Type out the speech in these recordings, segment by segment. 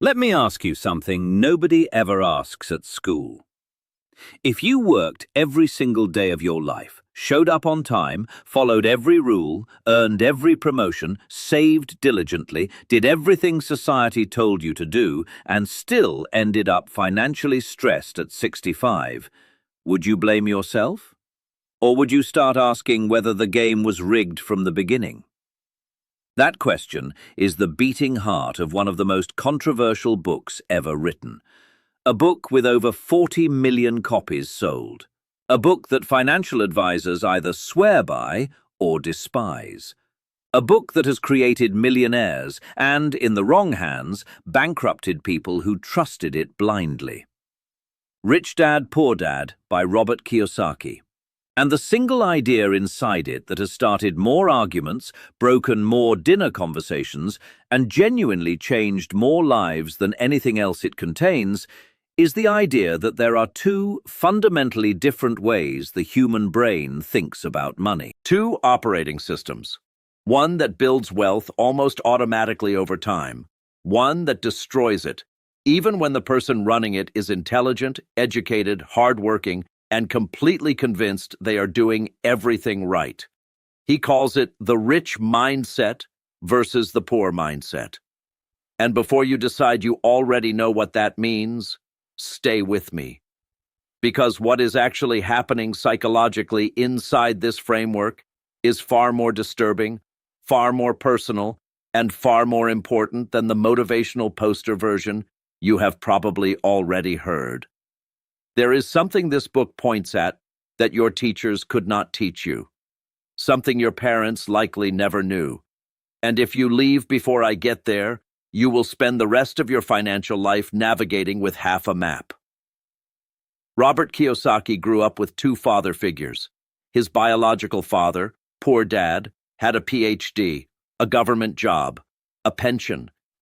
Let me ask you something nobody ever asks at school. If you worked every single day of your life, showed up on time, followed every rule, earned every promotion, saved diligently, did everything society told you to do, and still ended up financially stressed at 65, would you blame yourself? Or would you start asking whether the game was rigged from the beginning? That question is the beating heart of one of the most controversial books ever written. A book with over 40 million copies sold. A book that financial advisors either swear by or despise. A book that has created millionaires and, in the wrong hands, bankrupted people who trusted it blindly. Rich Dad, Poor Dad by Robert Kiyosaki. And the single idea inside it that has started more arguments, broken more dinner conversations, and genuinely changed more lives than anything else it contains is the idea that there are two fundamentally different ways the human brain thinks about money. Two operating systems. One that builds wealth almost automatically over time. One that destroys it, even when the person running it is intelligent, educated, hardworking, and completely convinced they are doing everything right. He calls it the rich mindset versus the poor mindset. And before you decide you already know what that means, stay with me. Because what is actually happening psychologically inside this framework is far more disturbing, far more personal, and far more important than the motivational poster version you have probably already heard. There is something this book points at that your teachers could not teach you, something your parents likely never knew. And if you leave before I get there, you will spend the rest of your financial life navigating with half a map. Robert Kiyosaki grew up with two father figures. His biological father, Poor Dad, had a PhD, a government job, a pension.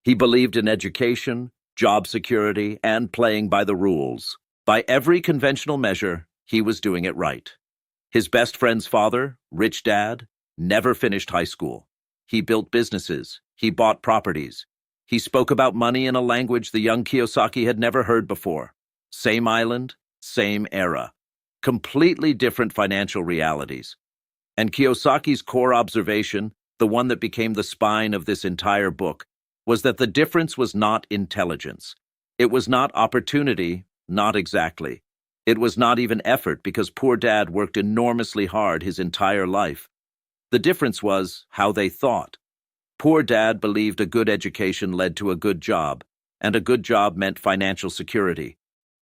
He believed in education, job security, and playing by the rules. By every conventional measure, he was doing it right. His best friend's father, Rich Dad, never finished high school. He built businesses. He bought properties. He spoke about money in a language the young Kiyosaki had never heard before. Same island, same era. Completely different financial realities. And Kiyosaki's core observation, the one that became the spine of this entire book, was that the difference was not intelligence. It was not opportunity. Not exactly. It was not even effort because Poor Dad worked enormously hard his entire life. The difference was how they thought. Poor Dad believed a good education led to a good job, and a good job meant financial security.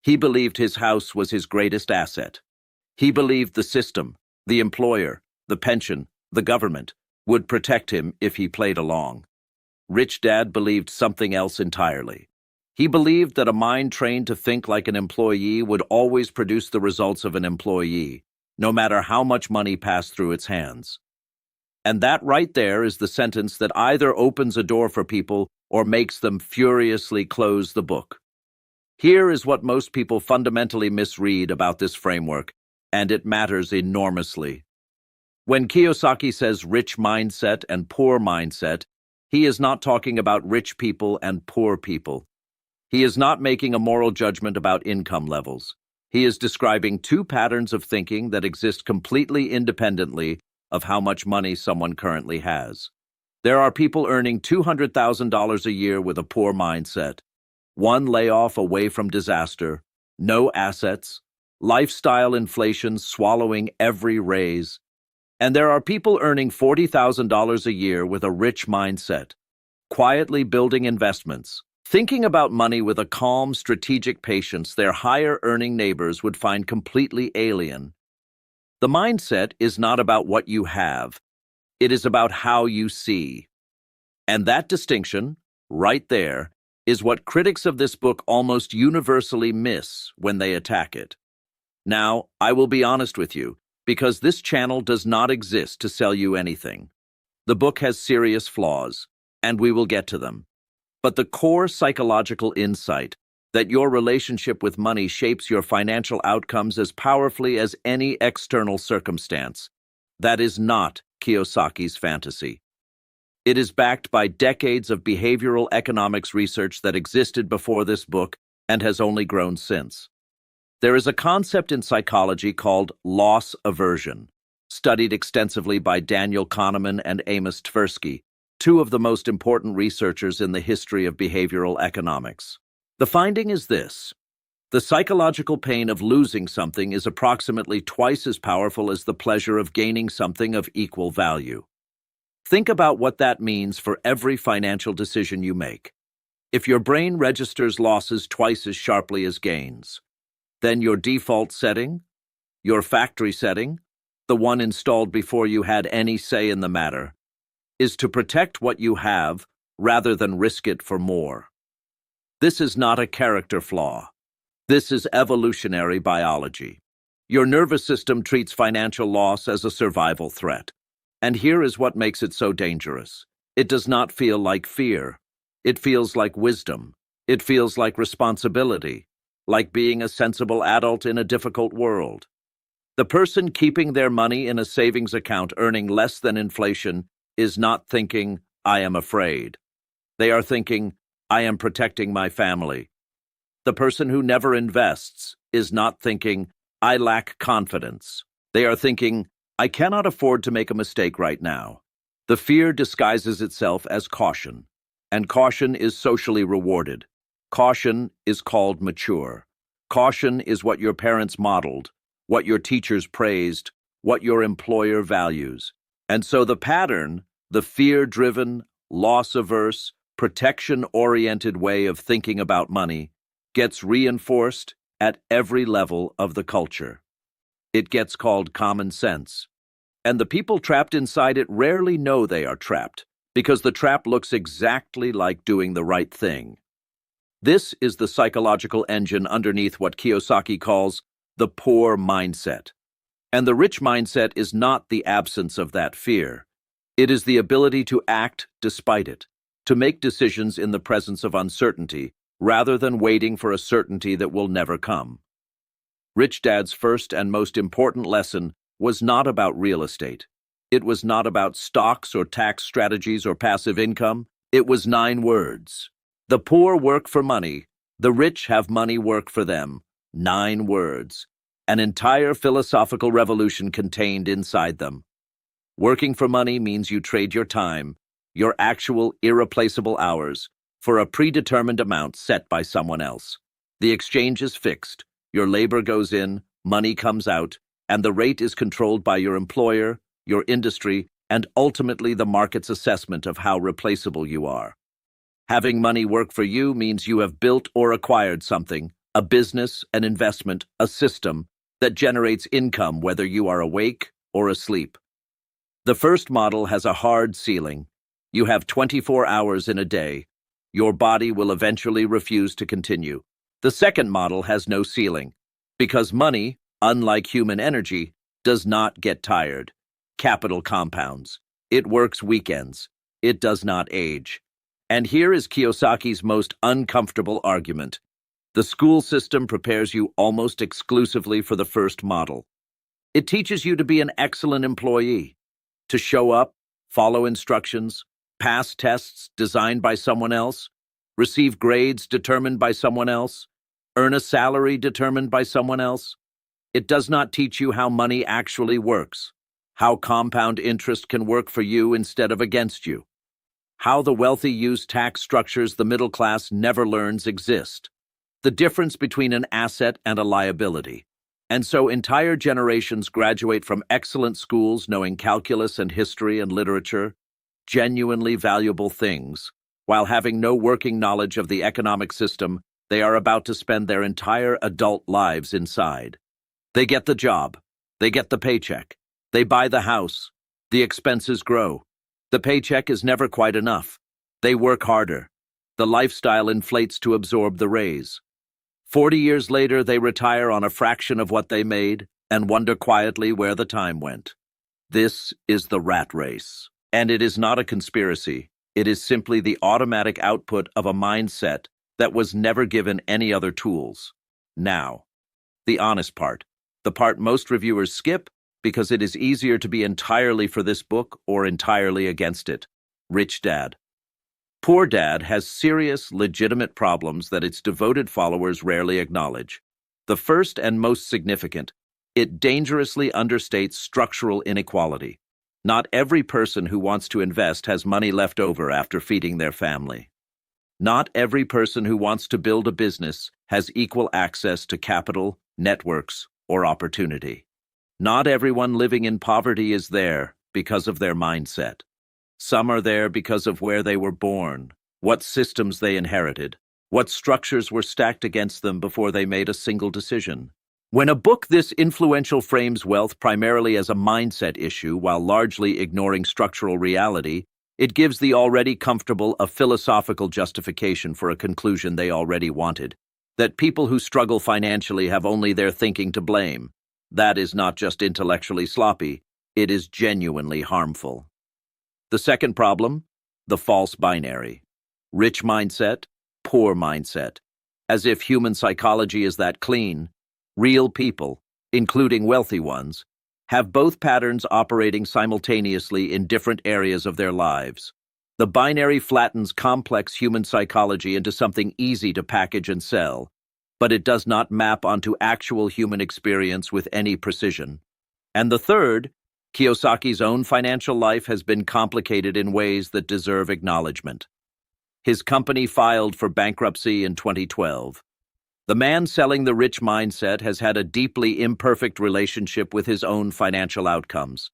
He believed his house was his greatest asset. He believed the system, the employer, the pension, the government, would protect him if he played along. Rich Dad believed something else entirely. He believed that a mind trained to think like an employee would always produce the results of an employee, no matter how much money passed through its hands. And that right there is the sentence that either opens a door for people or makes them furiously close the book. Here is what most people fundamentally misread about this framework, and it matters enormously. When Kiyosaki says rich mindset and poor mindset, he is not talking about rich people and poor people. He is not making a moral judgment about income levels. He is describing two patterns of thinking that exist completely independently of how much money someone currently has. There are people earning $200,000 a year with a poor mindset, one layoff away from disaster, no assets, lifestyle inflation swallowing every raise. And there are people earning $40,000 a year with a rich mindset, quietly building investments, thinking about money with a calm, strategic patience their higher-earning neighbors would find completely alien. The mindset is not about what you have. It is about how you see. And that distinction, right there, is what critics of this book almost universally miss when they attack it. Now, I will be honest with you, because this channel does not exist to sell you anything. The book has serious flaws, and we will get to them. But the core psychological insight that your relationship with money shapes your financial outcomes as powerfully as any external circumstance, that is not Kiyosaki's fantasy. It is backed by decades of behavioral economics research that existed before this book and has only grown since. There is a concept in psychology called loss aversion, studied extensively by Daniel Kahneman and Amos Tversky, two of the most important researchers in the history of behavioral economics. The finding is this: the psychological pain of losing something is approximately twice as powerful as the pleasure of gaining something of equal value. Think about what that means for every financial decision you make. If your brain registers losses twice as sharply as gains, then your default setting, your factory setting, the one installed before you had any say in the matter, is to protect what you have rather than risk it for more. This is not a character flaw. This is evolutionary biology. Your nervous system treats financial loss as a survival threat. And here is what makes it so dangerous. It does not feel like fear. It feels like wisdom. It feels like responsibility, like being a sensible adult in a difficult world. The person keeping their money in a savings account earning less than inflation is not thinking, "I am afraid." They are thinking, "I am protecting my family." The person who never invests is not thinking, "I lack confidence." They are thinking, "I cannot afford to make a mistake right now." The fear disguises itself as caution, and caution is socially rewarded. Caution is called mature. Caution is what your parents modeled, what your teachers praised, what your employer values. And so the pattern, the fear-driven, loss-averse, protection-oriented way of thinking about money, gets reinforced at every level of the culture. It gets called common sense. And the people trapped inside it rarely know they are trapped, because the trap looks exactly like doing the right thing. This is the psychological engine underneath what Kiyosaki calls the poor mindset. And the rich mindset is not the absence of that fear. It is the ability to act despite it, to make decisions in the presence of uncertainty, rather than waiting for a certainty that will never come. Rich Dad's first and most important lesson was not about real estate. It was not about stocks or tax strategies or passive income. It was 9 words. The poor work for money. The rich have money work for them. 9 words. An entire philosophical revolution contained inside them. Working for money means you trade your time, your actual irreplaceable hours, for a predetermined amount set by someone else. The exchange is fixed. Your labor goes in, money comes out, and the rate is controlled by your employer, your industry, and ultimately the market's assessment of how replaceable you are. Having money work for you means you have built or acquired something, a business, an investment, a system that generates income whether you are awake or asleep. The first model has a hard ceiling. You have 24 hours in a day. Your body will eventually refuse to continue. The second model has no ceiling, because money, unlike human energy, does not get tired. Capital compounds. It works weekends. It does not age. And here is Kiyosaki's most uncomfortable argument. The school system prepares you almost exclusively for the first model. It teaches you to be an excellent employee, to show up, follow instructions, pass tests designed by someone else, receive grades determined by someone else, earn a salary determined by someone else. It does not teach you how money actually works, how compound interest can work for you instead of against you, how the wealthy use tax structures the middle class never learns exist, the difference between an asset and a liability. And so entire generations graduate from excellent schools knowing calculus and history and literature, genuinely valuable things, while having no working knowledge of the economic system they are about to spend their entire adult lives inside. They get the job. They get the paycheck. They buy the house. The expenses grow. The paycheck is never quite enough. They work harder. The lifestyle inflates to absorb the raise. 40 years later, they retire on a fraction of what they made and wonder quietly where the time went. This is the rat race. And it is not a conspiracy. It is simply the automatic output of a mindset that was never given any other tools. Now, the honest part, the part most reviewers skip because it is easier to be entirely for this book or entirely against it. Rich Dad. Poor Dad has serious, legitimate problems that its devoted followers rarely acknowledge. The first and most significant, it dangerously understates structural inequality. Not every person who wants to invest has money left over after feeding their family. Not every person who wants to build a business has equal access to capital, networks, or opportunity. Not everyone living in poverty is there because of their mindset. Some are there because of where they were born, what systems they inherited, what structures were stacked against them before they made a single decision. When a book this influential frames wealth primarily as a mindset issue while largely ignoring structural reality, it gives the already comfortable a philosophical justification for a conclusion they already wanted, that people who struggle financially have only their thinking to blame. That is not just intellectually sloppy, it is genuinely harmful. The second problem, the false binary. Rich mindset, poor mindset. As if human psychology is that clean, real people, including wealthy ones, have both patterns operating simultaneously in different areas of their lives. The binary flattens complex human psychology into something easy to package and sell, but it does not map onto actual human experience with any precision. And the third, Kiyosaki's own financial life has been complicated in ways that deserve acknowledgement. His company filed for bankruptcy in 2012. The man selling the rich mindset has had a deeply imperfect relationship with his own financial outcomes.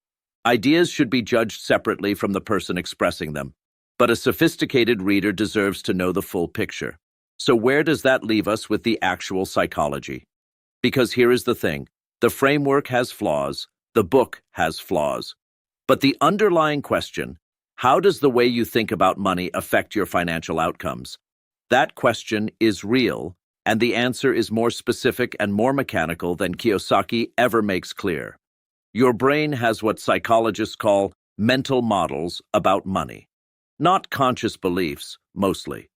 Ideas should be judged separately from the person expressing them, but a sophisticated reader deserves to know the full picture. So where does that leave us with the actual psychology? Because here is the thing, the framework has flaws, the book has flaws. But the underlying question, how does the way you think about money affect your financial outcomes? That question is real, and the answer is more specific and more mechanical than Kiyosaki ever makes clear. Your brain has what psychologists call mental models about money. Not conscious beliefs, mostly.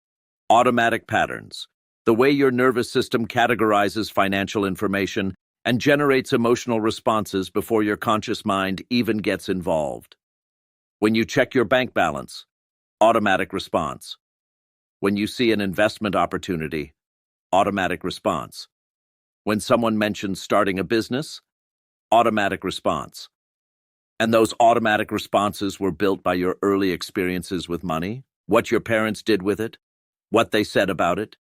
Automatic patterns, the way your nervous system categorizes financial information and generates emotional responses before your conscious mind even gets involved. When you check your bank balance, automatic response. When you see an investment opportunity, automatic response. When someone mentions starting a business, automatic response. And those automatic responses were built by your early experiences with money, what your parents did with it, what they said about it,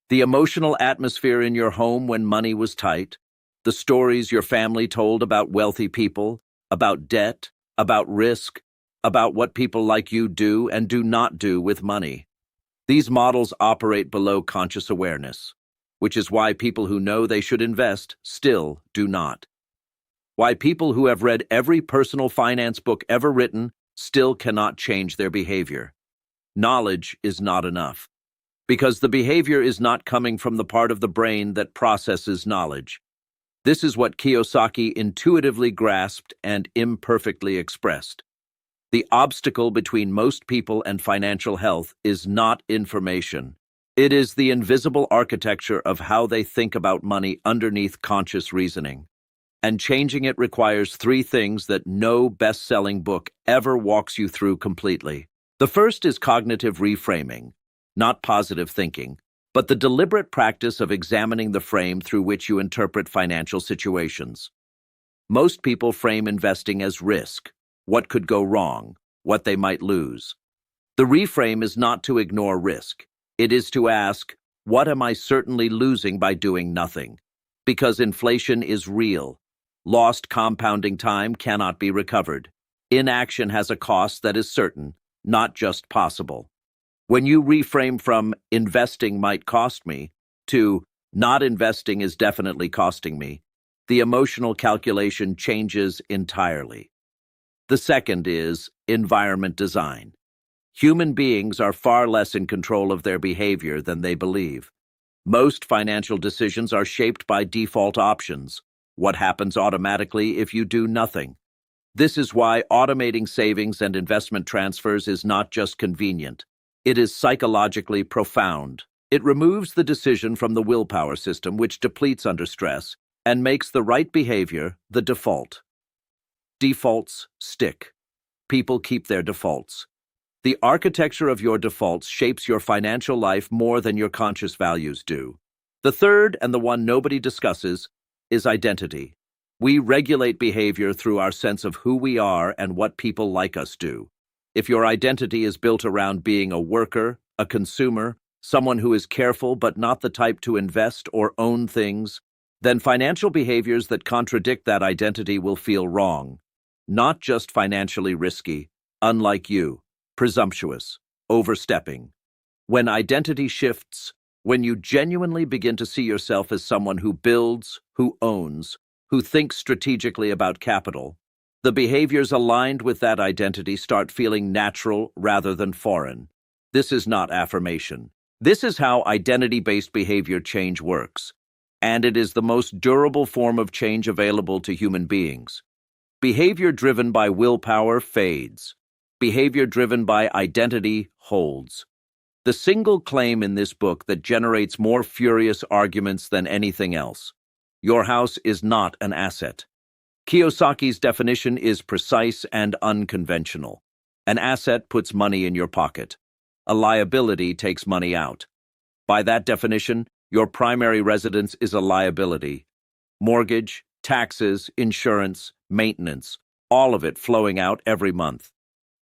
the emotional atmosphere in your home when money was tight, the stories your family told about wealthy people, about debt, about risk, about what people like you do and do not do with money. These models operate below conscious awareness, which is why people who know they should invest still do not. Why people who have read every personal finance book ever written still cannot change their behavior. Knowledge is not enough, because the behavior is not coming from the part of the brain that processes knowledge. This is what Kiyosaki intuitively grasped and imperfectly expressed. The obstacle between most people and financial health is not information. It is the invisible architecture of how they think about money underneath conscious reasoning. And changing it requires three things that no best-selling book ever walks you through completely. The first is cognitive reframing, not positive thinking, but the deliberate practice of examining the frame through which you interpret financial situations. Most people frame investing as risk, what could go wrong, what they might lose. The reframe is not to ignore risk. It is to ask, what am I certainly losing by doing nothing? Because inflation is real. Lost compounding time cannot be recovered. Inaction has a cost that is certain, not just possible. When you reframe from investing might cost me to not investing is definitely costing me, the emotional calculation changes entirely. The second is environment design. Human beings are far less in control of their behavior than they believe. Most financial decisions are shaped by default options. What happens automatically if you do nothing? This is why automating savings and investment transfers is not just convenient. It is psychologically profound. It removes the decision from the willpower system, which depletes under stress, and makes the right behavior the default. Defaults stick. People keep their defaults. The architecture of your defaults shapes your financial life more than your conscious values do. The third, and the one nobody discusses, is identity. We regulate behavior through our sense of who we are and what people like us do. If your identity is built around being a worker, a consumer, someone who is careful but not the type to invest or own things, then financial behaviors that contradict that identity will feel wrong, not just financially risky, unlike you, presumptuous, overstepping. When identity shifts, when you genuinely begin to see yourself as someone who builds, who owns, who thinks strategically about capital, the behaviors aligned with that identity start feeling natural rather than foreign. This is not affirmation. This is how identity-based behavior change works, and it is the most durable form of change available to human beings. Behavior driven by willpower fades. Behavior driven by identity holds. The single claim in this book that generates more furious arguments than anything else: your house is not an asset. Kiyosaki's definition is precise and unconventional. An asset puts money in your pocket. A liability takes money out. By that definition, your primary residence is a liability. Mortgage, taxes, insurance, maintenance, all of it flowing out every month.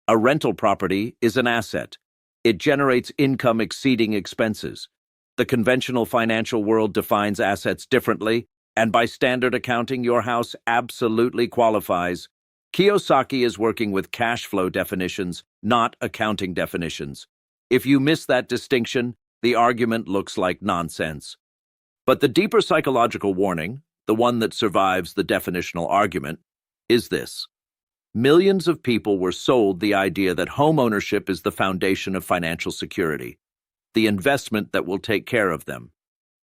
A rental property is an asset. It generates income exceeding expenses. The conventional financial world defines assets differently, and by standard accounting, your house absolutely qualifies. Kiyosaki is working with cash flow definitions, not accounting definitions. If you miss that distinction, the argument looks like nonsense. But the deeper psychological warning, the one that survives the definitional argument, is this. Millions of people were sold the idea that home ownership is the foundation of financial security, the investment that will take care of them.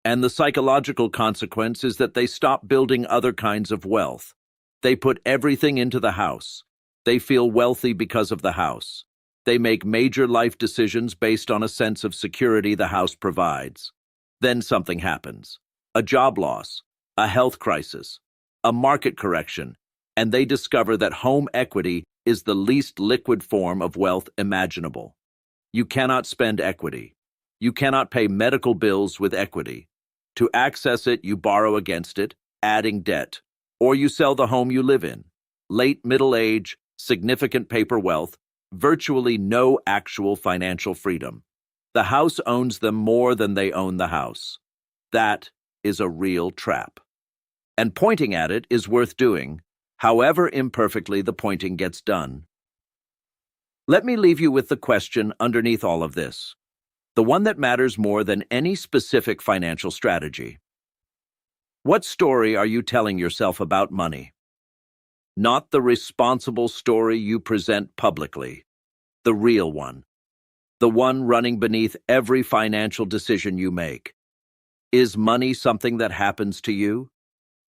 And the psychological consequence is that they stop building other kinds of wealth. They put everything into the house. They feel wealthy because of the house. They make major life decisions based on a sense of security the house provides. Then something happens. A job loss, a health crisis, a market correction, and they discover that home equity is the least liquid form of wealth imaginable. You cannot spend equity. You cannot pay medical bills with equity. To access it, you borrow against it, adding debt, or you sell the home you live in. Late middle age, significant paper wealth, virtually no actual financial freedom. The house owns them more than they own the house. That is a real trap. And pointing at it is worth doing, however imperfectly the pointing gets done. Let me leave you with the question underneath all of this, the one that matters more than any specific financial strategy. What story are you telling yourself about money? Not the responsible story you present publicly, the real one, the one running beneath every financial decision you make. Is money something that happens to you?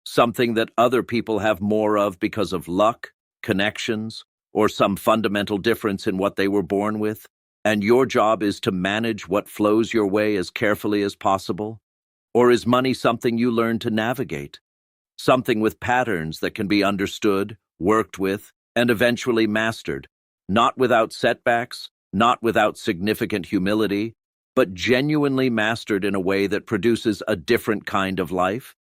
Something that other people have more of because of luck, connections, or some fundamental difference in what they were born with? And your job is to manage what flows your way as carefully as possible? Or is money something you learn to navigate? Something with patterns that can be understood, worked with, and eventually mastered, not without setbacks, not without significant humility, but genuinely mastered in a way that produces a different kind of life?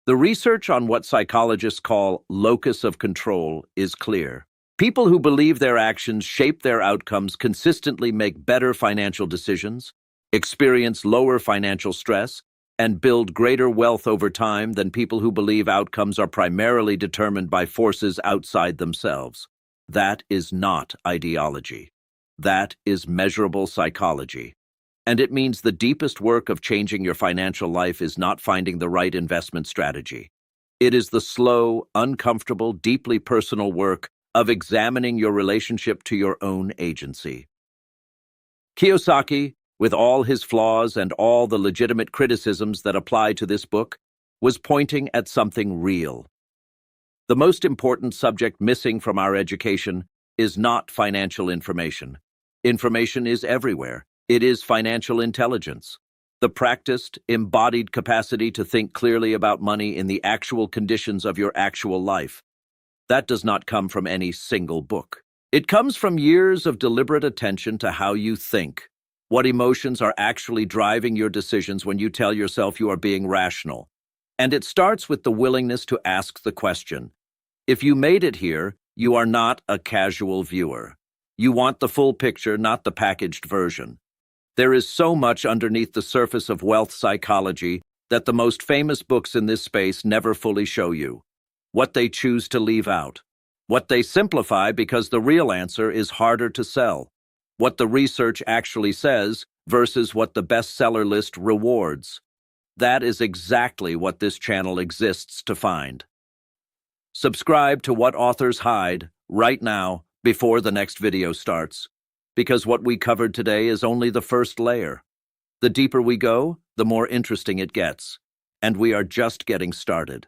The research on what psychologists call locus of control is clear. People who believe their actions shape their outcomes consistently make better financial decisions, experience lower financial stress, and build greater wealth over time than people who believe outcomes are primarily determined by forces outside themselves. That is not ideology. That is measurable psychology. And it means the deepest work of changing your financial life is not finding the right investment strategy. It is the slow, uncomfortable, deeply personal work of examining your relationship to your own agency. Kiyosaki, with all his flaws and all the legitimate criticisms that apply to this book, was pointing at something real. The most important subject missing from our education is not financial information. Information is everywhere. It is financial intelligence, the practiced, embodied capacity to think clearly about money in the actual conditions of your actual life. That does not come from any single book. It comes from years of deliberate attention to how you think, what emotions are actually driving your decisions when you tell yourself you are being rational. And it starts with the willingness to ask the question. If you made it here, you are not a casual viewer. You want the full picture, not the packaged version. There is so much underneath the surface of wealth psychology that the most famous books in this space never fully show you. What they choose to leave out. What they simplify because the real answer is harder to sell. What the research actually says versus what the bestseller list rewards. That is exactly what this channel exists to find. Subscribe to What Authors Hide right now before the next video starts, because what we covered today is only the first layer. The deeper we go, the more interesting it gets, and we are just getting started.